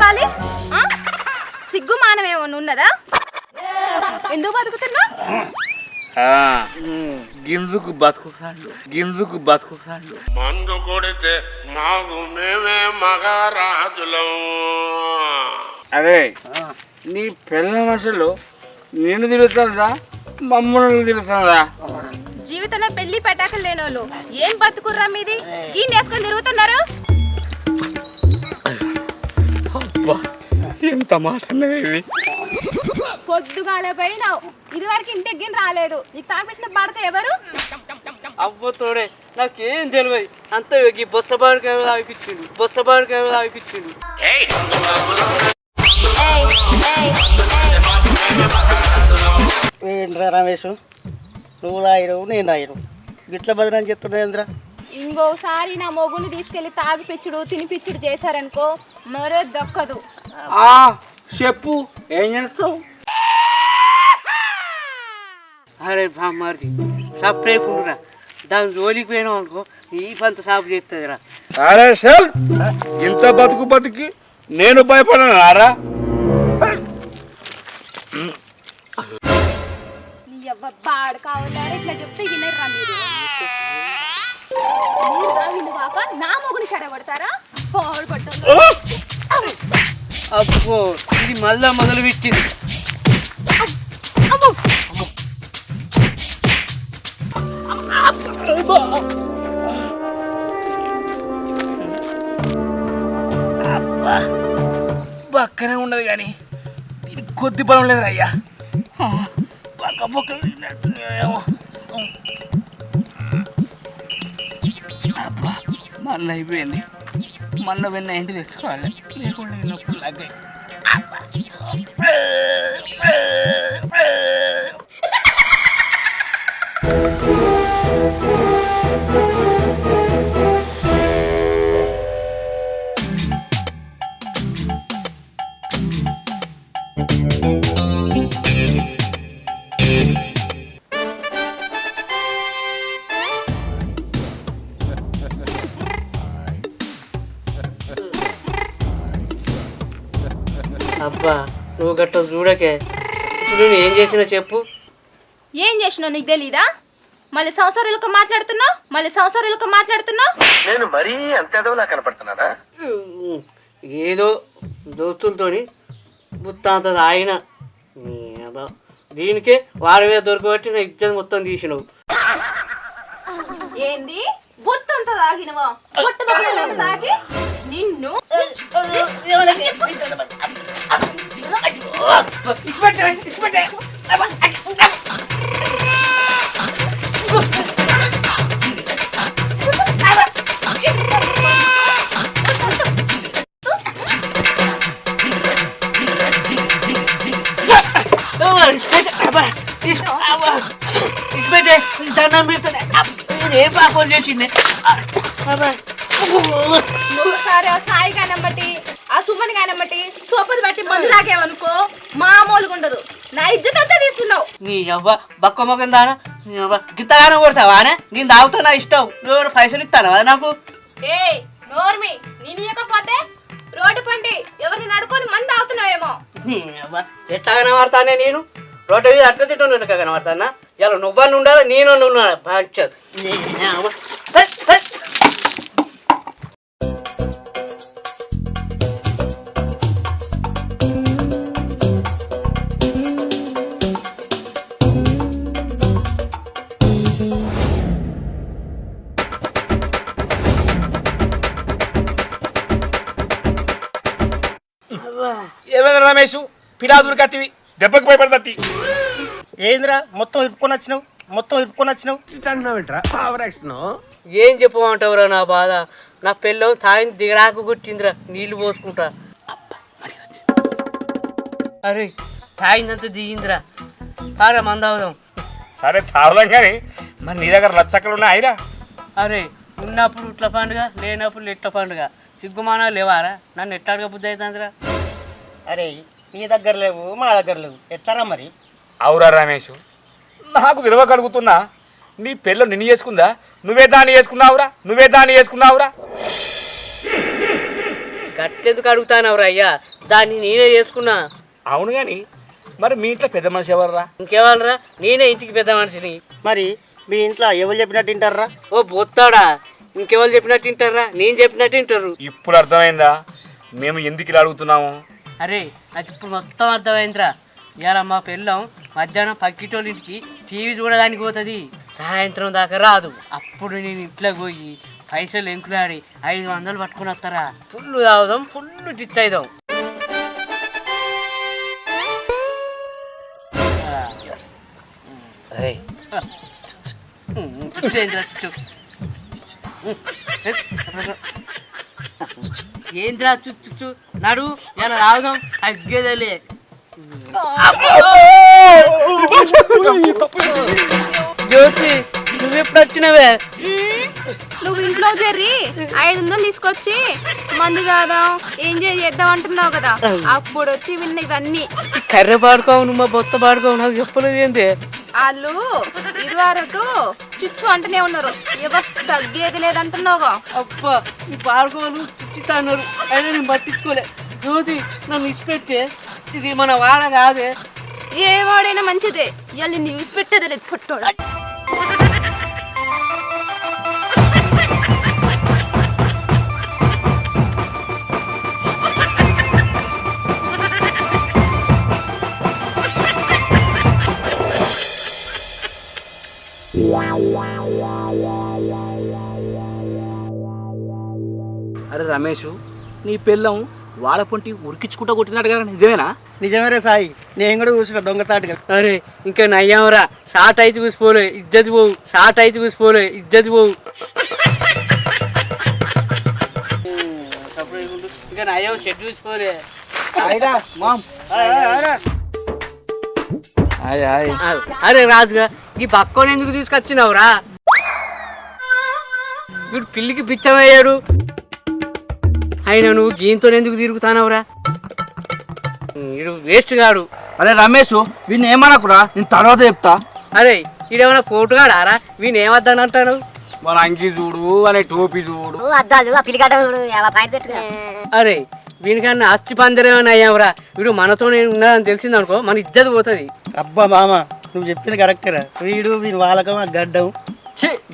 బతకాలి? సిగ్గు మానం ఏమన్నా ఉన్నదా? ఎందుకు బతుకుతున్నా? గింజుకు బతుకుతాడు మందు కొడితే మాకు మేమే మగారాజులం. అరే నీ పిల్ల మనుషులు నేను తిరుగుతుందా మమ్మల్ని తిరుగుతుందా? జీవితంలో పెళ్లి పటాకులు లేని వాళ్ళు ఏం బతుకుర్రా మీది? గీన్ వేసుకొని తిరుగుతున్నారు. ఎంత మాట పొద్దుగాలే పోయినావు, ఇది వరకు ఇంటికి రాలేదు. నీకు తాగిపించిన పడక ఎవరు? అవ్వతోడే నాకేం తెలియదు. అంత బొత్తబాడికాయ తాగిపించిండు. ఏంద్రా రమేష్, నువ్వు తాగిరు నేను తాగిరు గిట్ల బదిలని చెప్తున్నావు ఏంద్రా? ఇంకోసారి నా మొగుని తీసుకెళ్లి తాగిపిచ్చుడు తినిపిచ్చుడు చేశారనుకో మరే దక్కదు. చెప్పు ఏం చేస్తావు? అరే బామ్మారి సపరేకుండురా, దాని జోలికి పోయినావు అనుకో ఈ పంత సాపు చేస్తుందిరా. అరే సార్ ఇంత బతికి నేను భయపడనారా? బాడు కావాలని ఇట్లా చెప్తే వినర్రా మీరు? తాగింది కాక నా మొగుని చెడగొడతారా? అబ్బో ఇది మళ్ళా మొదలు పెట్టింది. పక్కనే ఉన్నది కానీ కొద్ది బలం లేదు అయ్యా. పక్క అబ్బా మన్న అయిపోయింది. మన్న వెన్న ఇంటి తెచ్చుకోవాలి లేకుండా నొప్పులు లాగాయి. అబ్బా నువ్వు గట్ట చూడకే. ఇప్పుడు నేను ఏం చేసినా చెప్పు. ఏం చేసినావు నీకు తెలీదా? మళ్ళీ సంవత్సరాలకు మాట్లాడుతున్నావు. నేను మరీ అంత ఎదవలా కనపడుతున్నానా? ఏదో దోస్తులతోని బుత్తాంత ఆయన దీనికే వాడి మీద దొరకబట్టి నా ఇజ్జత్ మొత్తం తీసినావు. ఏంది బుత్తంత తాగినవా? తాగి నిన్ను ఏం పాపం చేసింది? ఒకసారి ఆ సాయి గానం బట్టి ఆ సుమన్ గానం బట్టి సోపది బట్టి మందు లాగేవనుకో మామూలుగా ఉండదు. నా ఇజ్జత్ అంతా తీస్తున్నావు. నీ అవ్వ బక్క మొగం దానా గిత్తగానే కొడతావానే? నేను తాగుతా నా ఇష్టం. నువ్వు పైసలు ఇస్తానా నాకు? ఏ నోర్మి నేను ఇవ్వకపోతే రోడ్డు పండి ఎవరిని నడుకొని మంది తాగుతున్నావేమో. నీ అవ్వ ఎట్లా కనబడతానే? నేను రోడ్డు మీద అట్లా తిట్టు కనబడతానా? ఇలా నువ్వని ఉండాలి నేను ఉన్నాను పంచదు. ఏమైనా రమేష్ పిలాదురు కత్తివి దెబ్బకి భయపడతీ. ఏంద్రా మొత్తం ఇప్పుకొని వచ్చినావు? ఏం చెప్పమంటావురా నా బాధ? నా పిల్లం తాగింది దిగడాకు కొట్టిందిరా నీళ్లు పోసుకుంటా. అరే తాగిందంతా దిగిందిరా. పారా మందావుదాం. సరే తాగుదాం కానీ మరి నీ దగ్గర లచ్చక్కలు ఉన్నాయిరా? అరే ఉన్నప్పుడు ఇట్ల పండుగ లేనప్పుడు ఇట్ల పండుగ. సిగ్గుమానా లేవారా? నన్ను ఎట్లాడుగా బుద్ధి అవుతుందిరా. అరే మీ దగ్గర లేవు మా దగ్గర లేవు ఎట్లారా మరి? అవురా రమేష్ నాకు విలువగలుగుతున్నా. నీ పెళ్ళి నిన్ను చేసుకుందా? నువ్వే దాన్ని చేసుకున్నావురా. గట్టెందుకు అడుగుతానవరా అయ్యా, దాన్ని నేనే చేసుకున్నా. అవును కానీ మరి మీ ఇంట్లో పెద్ద మనిషి ఎవర్రా? ఇంకెవరరా, నేనే ఇంటికి పెద్ద మనిషిని. మరి మీ ఇంట్లో ఎవరు చెప్పినట్టు వింటారా? ఓ బొత్తాడా, ఇంకెవరు చెప్పినట్టు వింటారా? నేను చెప్పినట్టు వింటారు. ఇప్పుడు అర్థమైందా మేము ఎందుకు ఇలా అడుగుతున్నాము? అరే నాకు ఇప్పుడు మొత్తం అర్థమైందిరా. ఇవాళ మా పిల్లం మధ్యాహ్నం పక్కిటోళ్ళ ఇంటికి టీవీ చూడడానికి పోతుంది, సాయంత్రం దాకా రాదు. అప్పుడు నేను ఇంట్లోకి పోయి పైసలు ఎంకులాడి 500 పట్టుకుని వస్తారా. ఫుల్ తాగుదాం, ఫుల్ డిచ్ అవుదాం. ఏంద్రా చుచ్చు నడు, ఇలా తాగుదాం, తగ్గేదేలే. జ్యోతి నువ్వెప్పుడు వచ్చినవే? నువ్వు ఇంట్లో జర్రి 500 తీసుకొచ్చి మందు కాదాం ఎంజాయ్ చేద్దాం అంటున్నావు కదా, అప్పుడు వచ్చి విన్న ఇవన్నీ. కర్రె పాడుకోవు, నువ్వు మా బొత్త పాడుకోవు, నాకు చెప్పలేదు ఏంటి? వాళ్ళు ఇది వరకు చిచ్చు అంటూనే ఉన్నారు, ఎవరు తగ్గేది లేదంటున్నావుగా. అబ్బా నీ పాడుకోను చిచ్చితా అన్నారు, అయినా నేను పట్టించుకోలే. జ్యోతి నన్ను ఇచ్చిపెట్టే, ఇది మన వాడ కాదే. ఏ వాడైనా మంచిదే, ఇవాళ నిన్ను యూసి పెట్టేది లేదు పుట్టోడు. అరే రమేష్, నీ పిల్లం వాళ్ళ పొంటి ఉరికించుకుంటా కొట్టినట్టు కదా, నిజమేనా? నిజమేరే సాయి, నేను కూడా చూసిన దొంగ సాటుగా. అరే ఇంకా నయ్యాంరా, షార్ట్ అయితే చూసిపోలే ఇజ్జతి పోవు, షార్ట్ అయితే చూసిపోలే ఇజ్జతి పోవు. ఇంకా నయ్యం షెడ్ చూసిపోలే. అరే రాజుగా ఈ పక్కన ఎందుకు తీసుకొచ్చినావురా? వీడు పిల్లికి పిచ్చమయ్యాడు, అయినా నువ్వు గీంతో ఎందుకు తిరుగుతానవురా? వీడు వేస్ట్ గాడు. అరే రమేష్, వీడిని ఏమనకురా, నేను తర్వాత చెప్తా. అరే వీడేమన్నా పోటుగాడారా? వీని ఏమద్దానంటాడు? మన అంగి చూడు, అనే టోపీ చూడు, అరే వీనికన్నా అస్థి పందిరేమని అయ్యావురా. వీడు మనతో ఉన్నాడని తెలిసిందనుకో మన ఇజ్జత్ పోతుంది. అబ్బా మామ, నువ్వు చెప్పింది కరెక్టేరా. వీడు వీని వాళ్ళకం ఆ గడ్డం.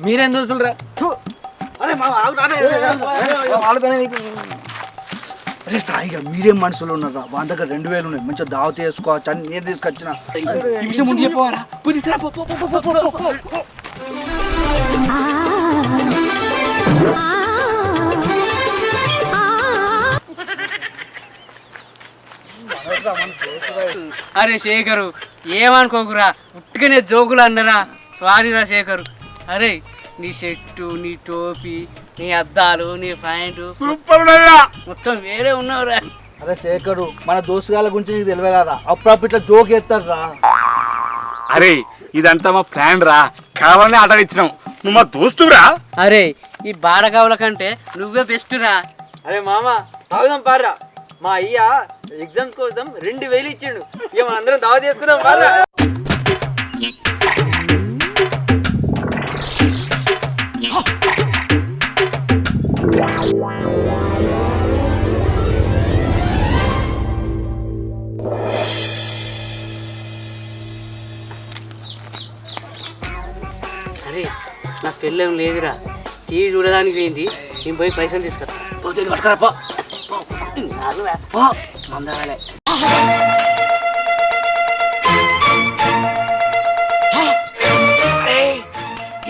మీరేం చూసులరా? అరే సాయిగా మీరేం మనుషులు ఉన్నారా? వాళ్ళ దగ్గర 2000 ఉన్నాయి, మంచిగా దావత చేసుకోవచ్చు అని నేను తీసుకొచ్చిన. ఈ విషయం ముందు చెప్పవారా? అరే శేఖరు ఏమనుకోకురా, ఉట్టుగానే జోకులు అన్నరా. సారీరా శేఖరు. అరే నీ షర్టు, నీ టోపీ, నీ అద్దాలు, నీ ప్యాంటు సూపర్ మొత్తం వేరే ఉన్నావురా. అరే శేఖరు, మన దోస్తుగాల గురించి నీకు తెలియదా? అప్పుడప్పుడు ఇట్లా జోక్ ఎత్తారా. అరే ఇదంతా మా ప్లాన్ రా, కావాలని ఆర్డర్ ఇచ్చినాం. నువ్వు మా దోస్తురా. అరే ఈ బాడకావుల కంటే నువ్వే బెస్ట్ రా. అరే మామ తాగుదాం పారా, మా అయ్య ఎగ్జామ్స్ కోసం 2000 ఇచ్చిండు, ఇక మనందరం దావా చేసుకుందాం పారా. అరే నా పెళ్ళేం లేదురా, టీవీ చూడడానికి పోయింది, నేను పోయి పైసలు తీసుకొస్తా.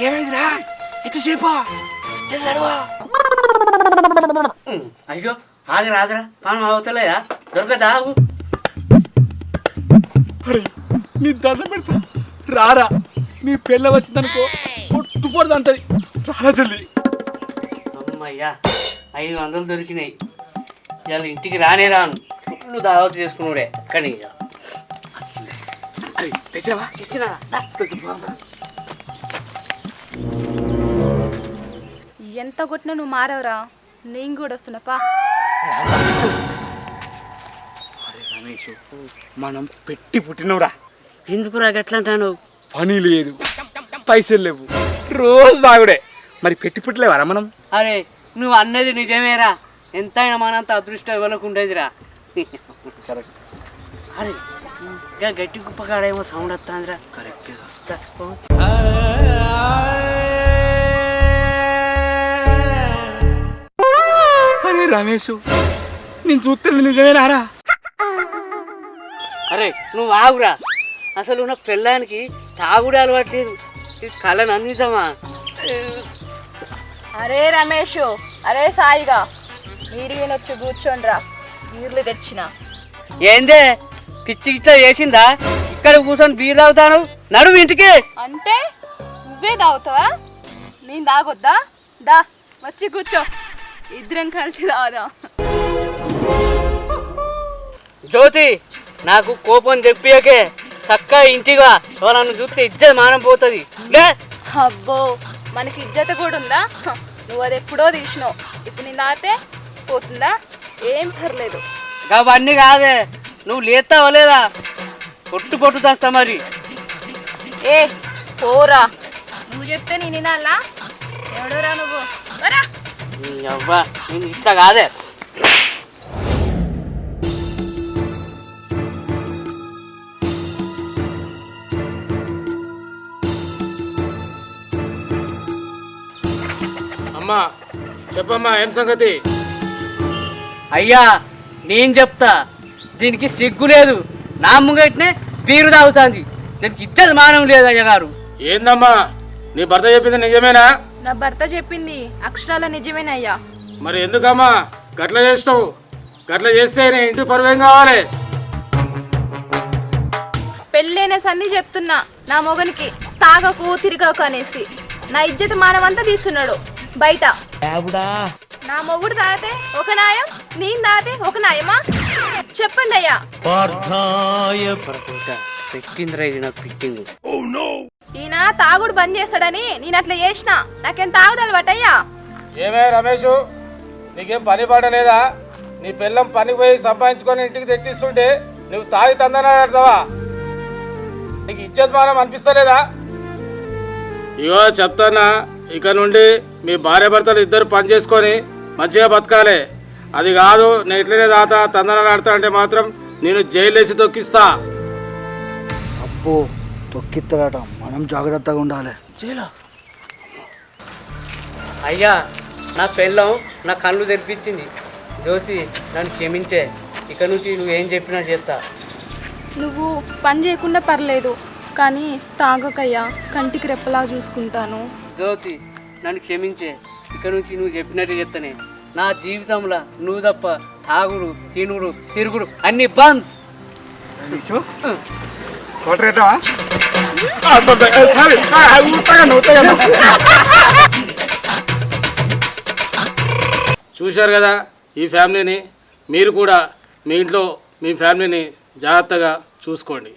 ఏమైందిరా? ఎంతసేపా? అయ్యో ఆగి రాదురా, పానం అవుతలేదా? దొరకదా? నీ దండం పెడతా రారా, నీ పిల్ల వచ్చిందనుకో పొట్టుపడదు అంటది. రారా జల్ది. అమ్మయ్యా 500 దొరికినాయి. ఇవాళ ఇంటికి రానే రాను, ఫుల్ దావత్ చేసుకున్నాడే. కానీ తెచ్చినావా? ఇచ్చినా ఎంత కొట్టినా నువ్వు మారవరా, నేను కూడా వస్తున్నా. అరే రమేష్, మనం పెట్టి పుట్టినవురా. ఎందుకు రా గట్లా అంటాను? పని లేదు, పైసలు లేవు, రోజు తాగుడే. మరి పెట్టి పుట్టలేవారా మనం? అరే నువ్వు అన్నది నిజమేరా, ఎంతైనా మనంత అదృష్టం ఎవరికి ఉండేదిరా. కరెక్ట్. అరే ఇంకా గట్టి కుప్పకాడేమో సౌండ్ వస్తుందిరా. కరెక్ట్. అరే రమేష్, నేను చూస్తుంది నిజమేనారా? అరే నువ్వు ఆగురా, అసలు నా పెళ్ళానికి తాగుడు అలవాట్లేదు. ఇది కళను అందించమా? అరే రమేష్, అరే సాయిగా నీరునొచ్చి కూర్చోండిరా, నీళ్ళు తెచ్చిన. ఏందే పిచ్చి గిట్లా చేసిందా? ఇక్కడ కూర్చొని బీర్ తాగుతాను, నడువు ఇంటికి. అంటే నువ్వే తాగుతావా? నేను తాగొద్దా? దా వచ్చి కూర్చో, ఇద్దరం కలిసి తాగుదాం. జ్యోతి, నాకు కోపం తెప్పియకే, చక్కగా ఇంటిగా నన్ను చూస్తే ఇజ్జత మానం పోతుంది. లే అబ్బో, మనకి ఇజ్జత కూడా ఉందా? నువ్వు అది ఎప్పుడో తీసినావు, ఇప్పుడు నేను తాగితే పోతుందా? ఏం పర్లేదు. అవన్నీ కాదే, నువ్వు లేస్తావా లేదా? పొట్టు పొట్టు తెస్తా మరి. ఏ పోరా, నువ్వు చెప్తే నేను వినాలా? ఎవడోరా నువ్వు? వరా. అవ్వా నేను ఇట్లా కాదే. అమ్మా చెప్పమ్మా, ఏం సంగతి? అయ్యా నేను చెప్తా, దీనికి సిగ్గు లేదు. నా ముంగట్నే బీరు తాగుతుంది, దానికి ఇద్దరు మానం లేదు అయ్యగారు. ఏందమ్మా నీ భర్త చెప్పింది నిజమేనా? నా భర్త చెప్పింది అక్షరాల నిజమేనయ్యా. మరి ఎందుకమ్మా గట్ల చేస్తావు? గట్ల చేస్తే నీ ఇంటి పరువు ఏం కావాలి? పెళ్ళైన సంధి చెప్తున్నా నా మొగనికి, తాగకు తిరగకు అనేసి నా ఇజ్జత మానవంతా తీస్తున్నాడు బయట. నా మొగుడు తాగితే ఒక న్యాయం, నేను తాగితే ఒక న్యాయమా? చెప్పండి అయ్యా. పెట్టిందిరా ఇది నాకు పెట్టింది. ఈయన తాగుడు బంద్ చేస్తాడని నేను అట్లా చేసిన, నాకేం తాగుడు అలవాటయ్యా. ఏమే రమేష్, నీకేం పని పడలేదా? నీ పిల్లం పనికి పోయి సంపాదించుకొని ఇంటికి తెచ్చిస్తుంటే నువ్వు తాగి తందనాడతావా? నీకు ఇజ్జత్ మానం అనిపిస్తలేదా? ఇగో చెప్తానా, ఇక నుండి మీ భార్య భర్తలు ఇద్దరు పని చేసుకొని మంచిగా బతకాలి. అది కాదు నేను ఇట్లనే తాత తందనాలు ఆడతా అంటే మాత్రం నేను జైలు వేసి తొక్కిస్తా. అబ్బో తొక్కిస్తారట, మనం జాగ్రత్తగా ఉండాలి. జైలా? అయ్యా నా పెళ్ళం నా కళ్ళు తెరిపించింది. జ్యోతి నన్ను క్షమించే, ఇక నుంచి నువ్వు ఏం చెప్పినా చేస్తా. నువ్వు పని చేయకుండా పర్లేదు, కానీ తాగకయ్యా, కంటికి రెప్పలా చూసుకుంటాను. జ్యోతి నన్ను క్షమించే, ఇక నుంచి నువ్వు చెప్పినట్టు చెప్తానే. నా జీవితంలో నువ్వు తప్ప తాగుడు తినుడు తిరుగుడు అన్ని బంద్. చూశారు కదా ఈ ఫ్యామిలీని. మీరు కూడా మీ ఇంట్లో మీ ఫ్యామిలీని జాగ్రత్తగా చూసుకోండి.